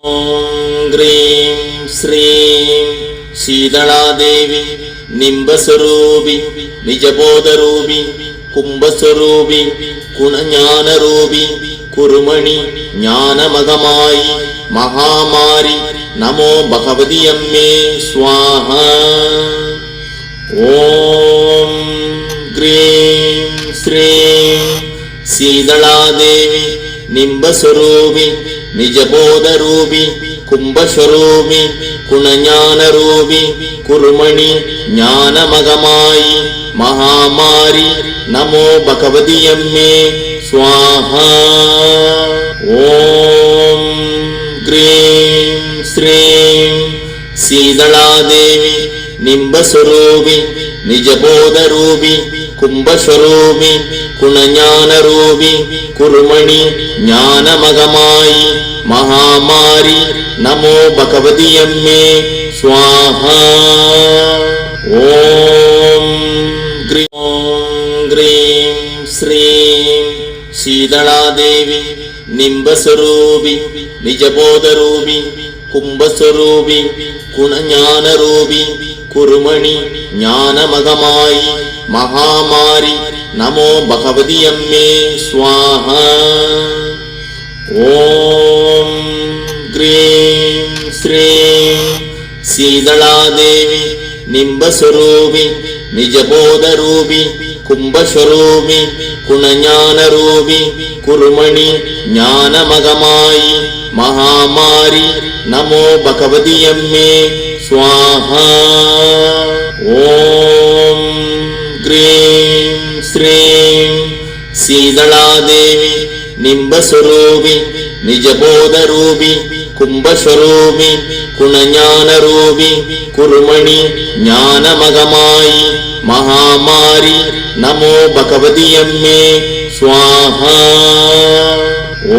ॐ ग्रीं श्रीं शीतलादेवी निम्बस्वरूपी निजबोधरूपी कुम्भस्वरूपी गुणज्ञानरूपी कुरुमणि ज्ञानमगमायि महामारी नमो भगवति अम्मे स्वाहा। ॐ ग्रीं श्रीं शीतलादेवी निम्बस्वरूपी निजबोधरूपी कुम्भस्वरूपी गुणज्ञानरूपी कुरुमणि ज्ञानमगमायि महामारी नमो भगवति अम्मे स्वाहा। ॐ ग्रीं श्रीं शीतलादेवी निम्बस्वरूपी निजबोधरूपी कुम्भस्वरूपी गुणज्ञानरूपी कुरुमणि ज्ञानमगमायि महामारी नमो भगवति अम्मे स्वाहा। ॐ ग्रीं श्रीं शीतलादेवी निम्बस्वरूपी निजबोधरूपी कुम्भस्वरूपी गुणज्ञानरूपी कुरुमणि ज्ञानमगमायि महामारी नमो भगवति अम्मे स्वाहा। ॐ ग्रीं श्रीं शीतलादेवी निम्बस्वरूपी निजबोधरूपी कुम्भस्वरूपी गुणज्ञानरूपी कुरुमणि ज्ञानमगमायि महामारी नमो भगवति अम्मे स्वाहा। ॐ ग्रीं श्रीं शीतलादेवी निम्बस्वरूपी निजबोधरूपी कुम्भस्वरूपी गुणज्ञानरूपी कुरुमणि ज्ञानमगमायि महामारी नमो भगवति अम्मे स्वाहा। ॐ